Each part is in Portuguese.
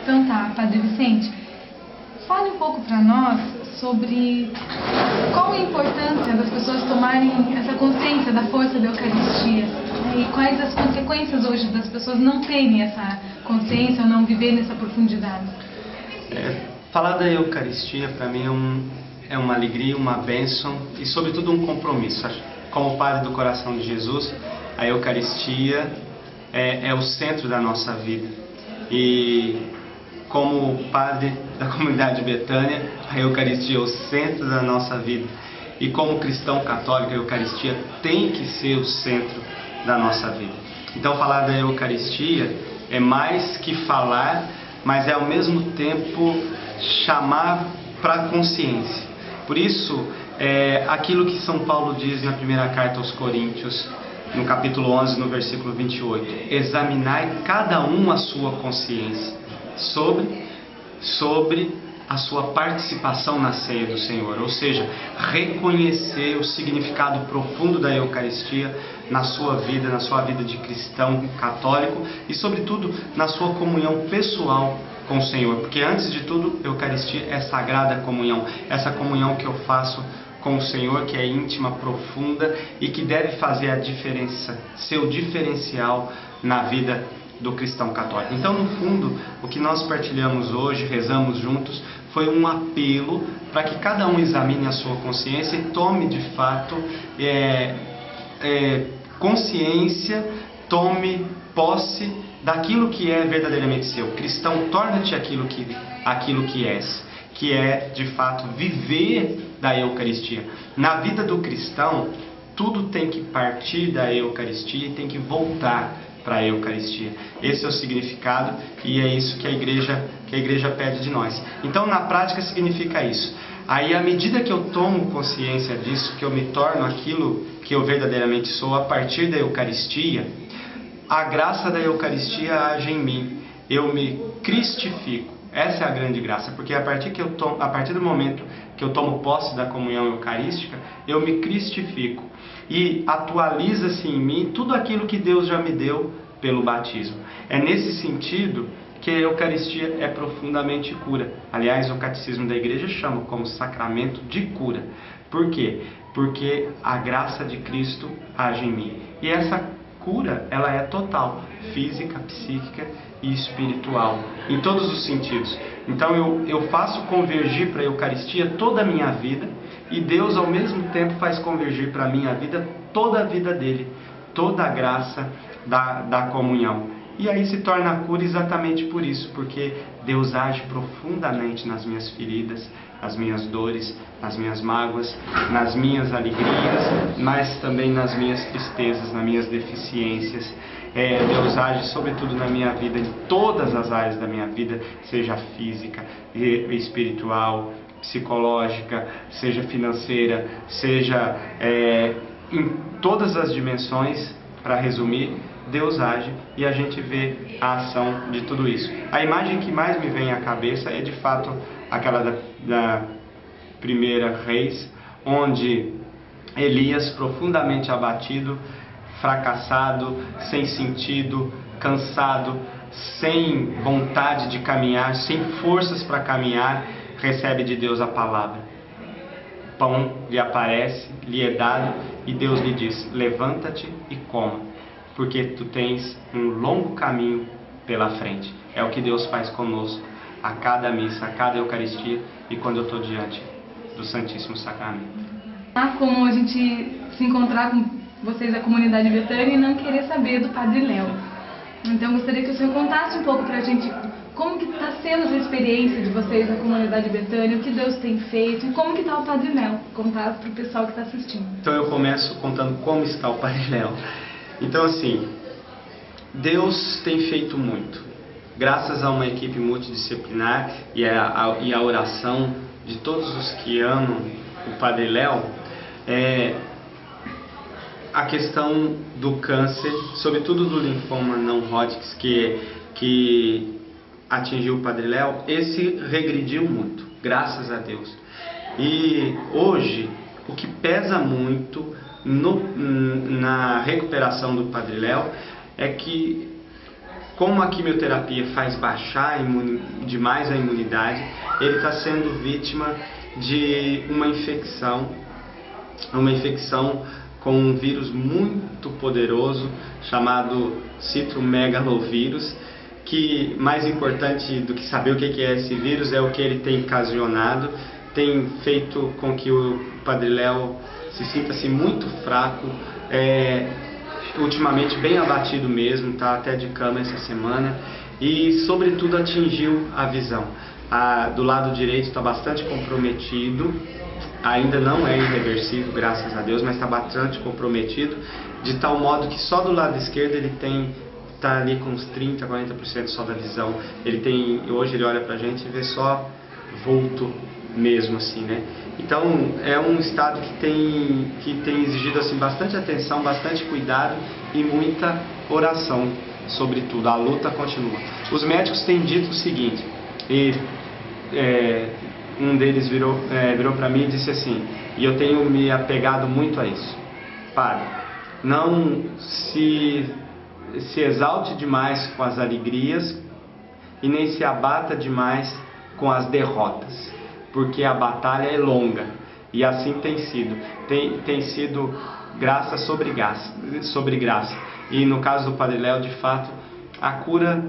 Então tá, Padre Vicente, fale um pouco para nós sobre qual a importância das pessoas tomarem essa consciência da força da Eucaristia, né? E quais as consequências hoje das pessoas não terem essa consciência ou não viver nessa profundidade. Falar da Eucaristia para mim é uma alegria, uma bênção e sobretudo um compromisso. Como Padre do Coração de Jesus, a Eucaristia é o centro da nossa vida. E como Padre da comunidade Betânia, a Eucaristia é o centro da nossa vida. E como cristão católico, a Eucaristia tem que ser o centro da nossa vida. Então falar da Eucaristia é mais que falar, mas é ao mesmo tempo chamar para a consciência. Por isso, aquilo que São Paulo diz na primeira carta aos Coríntios, no capítulo 11, no versículo 28, examinai cada um a sua consciência sobre a sua participação na ceia do Senhor, ou seja, reconhecer o significado profundo da Eucaristia na sua vida de cristão católico e sobretudo na sua comunhão pessoal com o Senhor, porque antes de tudo, a Eucaristia é sagrada comunhão, essa comunhão que eu faço com o Senhor, que é íntima, profunda e que deve fazer a diferença, ser o diferencial na vida do cristão católico. Então, no fundo, o que nós partilhamos hoje, rezamos juntos, foi um apelo para que cada um examine a sua consciência e tome de fato consciência, tome posse daquilo que é verdadeiramente seu. Cristão, torna-te aquilo que és, que é de fato viver da Eucaristia. Na vida do cristão, tudo tem que partir da Eucaristia e tem que voltar para a Eucaristia. Esse é o significado e é isso que a igreja pede de nós. Então, na prática, significa isso. Aí, à medida que eu tomo consciência disso, que eu me torno aquilo que eu verdadeiramente sou a partir da Eucaristia, a graça da Eucaristia age em mim. Eu me cristifico. Essa é a grande graça, porque a partir do momento que eu tomo posse da comunhão eucarística, eu me cristifico e atualiza-se em mim tudo aquilo que Deus já me deu pelo batismo. É nesse sentido que a Eucaristia é profundamente cura. Aliás, o Catecismo da Igreja chama como sacramento de cura. Por quê? Porque a graça de Cristo age em mim. E essa cura, ela é total, física, psíquica e espiritual, em todos os sentidos. Então eu faço convergir para a Eucaristia toda a minha vida e Deus ao mesmo tempo faz convergir para a minha vida toda a vida dele, toda a graça da comunhão. E aí se torna a cura exatamente por isso, porque Deus age profundamente nas minhas feridas, nas minhas dores, nas minhas mágoas, nas minhas alegrias, mas também nas minhas tristezas, nas minhas deficiências. Deus age sobretudo na minha vida, em todas as áreas da minha vida, seja física, espiritual, psicológica, seja financeira, seja em todas as dimensões. Para resumir, Deus age e a gente vê a ação de tudo isso. A imagem que mais me vem à cabeça é de fato aquela da primeira Reis, onde Elias, profundamente abatido, fracassado, sem sentido, cansado, sem vontade de caminhar, sem forças para caminhar, recebe de Deus a palavra. Pão lhe aparece, lhe é dado e Deus lhe diz: levanta-te e coma, porque tu tens um longo caminho pela frente. É o que Deus faz conosco a cada missa, a cada Eucaristia e quando eu estou diante do Santíssimo Sacramento. Como a gente se encontrar com vocês da comunidade Betânia e não querer saber do Padre Léo. Então eu gostaria que o senhor contasse um pouco pra gente como que está sendo essa experiência de vocês na comunidade Betânia, o que Deus tem feito e como que está o Padre Léo, contar para o pessoal que está assistindo. Então eu começo contando como está o Padre Léo. Então assim, Deus tem feito muito. Graças a uma equipe multidisciplinar e a oração de todos os que amam o Padre Léo, a questão do câncer, sobretudo do linfoma não Hodgkin, que atingiu o Padre Léo, esse regrediu muito, graças a Deus. E hoje, o que pesa muito na recuperação do Padre Léo é que como a quimioterapia faz baixar demais a imunidade, ele está sendo vítima de uma infecção com um vírus muito poderoso chamado citomegalovirus, que mais importante do que saber o que é esse vírus é o que ele tem ocasionado, tem feito com que o Padre Léo se sinta-se muito fraco, ultimamente bem abatido mesmo, está até de cama essa semana, e sobretudo atingiu a visão. Do lado direito está bastante comprometido, ainda não é irreversível, graças a Deus, mas está bastante comprometido, de tal modo que só do lado esquerdo ele está ali com uns 30%, 40% só da visão. Hoje ele olha pra gente e vê só vulto mesmo, assim, né? Então é um estado que tem exigido assim bastante atenção, bastante cuidado e muita oração, sobretudo. A luta continua. Os médicos têm dito o seguinte, um deles virou para mim e disse assim, e eu tenho me apegado muito a isso: Padre, não se exalte demais com as alegrias e nem se abata demais com as derrotas, porque a batalha é longa, e assim tem sido. Tem sido graça sobre graça. E no caso do Padre Léo, de fato, a cura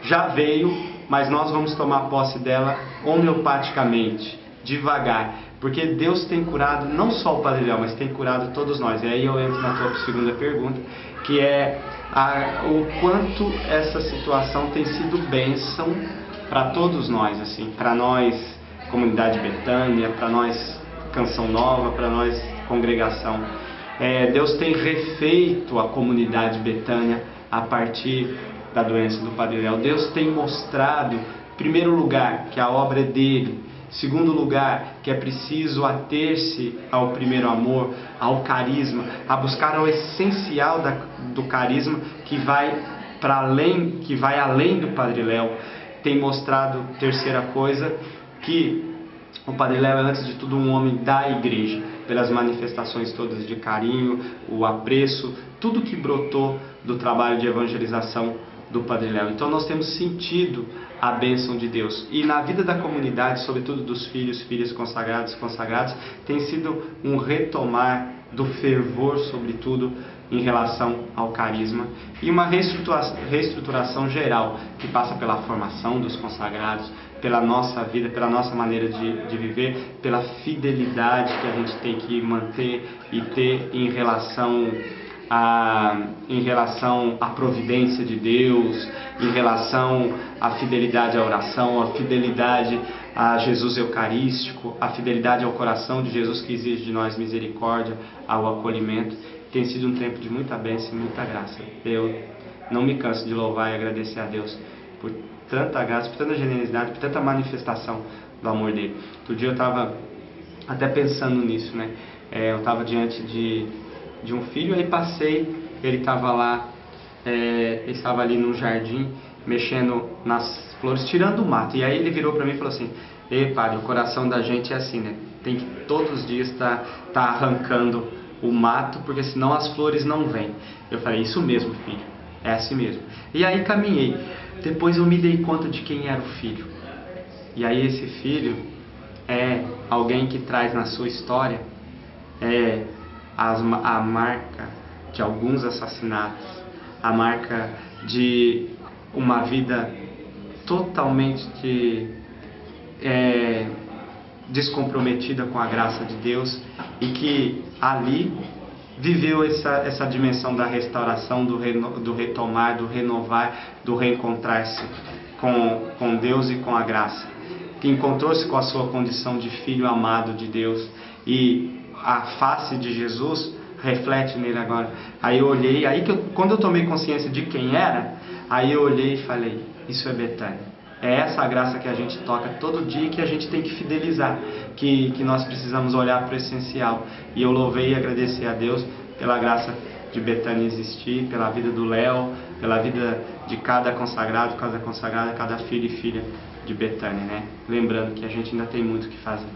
já veio, mas nós vamos tomar posse dela homeopaticamente, devagar, porque Deus tem curado não só o Padre Léo, mas tem curado todos nós. E aí eu entro na tua segunda pergunta, que é o quanto essa situação tem sido bênção para todos nós, assim, para nós, Comunidade Betânia, para nós, Canção Nova, para nós, congregação. Deus tem refeito a Comunidade Betânia a partir da doença do Padre Léo. Deus tem mostrado, em primeiro lugar, que a obra é dele. Segundo lugar, que é preciso ater-se ao primeiro amor, ao carisma, a buscar o essencial do carisma que vai além do Padre Léo. Tem mostrado, terceira coisa, que o Padre Léo é, antes de tudo, um homem da igreja, pelas manifestações todas de carinho, o apreço, tudo que brotou do trabalho de evangelização do Padre Léo. Então nós temos sentido a bênção de Deus. E na vida da comunidade, sobretudo dos filhos, filhas consagrados, tem sido um retomar do fervor, sobretudo, em relação ao carisma, e uma reestruturação geral, que passa pela formação dos consagrados, pela nossa vida, pela nossa maneira de viver, pela fidelidade que a gente tem que manter e ter em relação à providência de Deus, em relação à fidelidade à oração, à fidelidade a Jesus Eucarístico, a fidelidade ao coração de Jesus, que exige de nós misericórdia, ao acolhimento. Tem sido um tempo de muita bênção e muita graça. Eu não me canso de louvar e agradecer a Deus por tanta graça, por tanta generosidade, por tanta manifestação do amor dele. Outro dia eu estava até pensando nisso, né? Eu estava diante de um filho, aí passei, ele estava lá, ele estava ali no jardim, mexendo nas flores, tirando o mato. E aí ele virou para mim e falou assim: padre, o coração da gente é assim, né? Tem que todos os dias tá arrancando o mato, porque senão as flores não vêm. Eu falei: isso mesmo, filho, é assim mesmo. E aí caminhei. Depois eu me dei conta de quem era o filho. E aí esse filho é alguém que traz na sua história a marca de alguns assassinatos, a marca de uma vida totalmente descomprometida com a graça de Deus, e que ali viveu essa dimensão da restauração, do retomar, do renovar, do reencontrar-se com Deus e com a graça, que encontrou-se com a sua condição de filho amado de Deus, e a face de Jesus reflete nele agora. Aí eu olhei, quando eu tomei consciência de quem era, aí eu olhei e falei: isso é Betânia. É essa a graça que a gente toca todo dia, que a gente tem que fidelizar, que nós precisamos olhar para o essencial. E eu louvei e agradeci a Deus pela graça de Betânia existir, pela vida do Léo, pela vida de cada consagrado, cada consagrada, cada filho e filha de Betânia, né? Lembrando que a gente ainda tem muito o que fazer.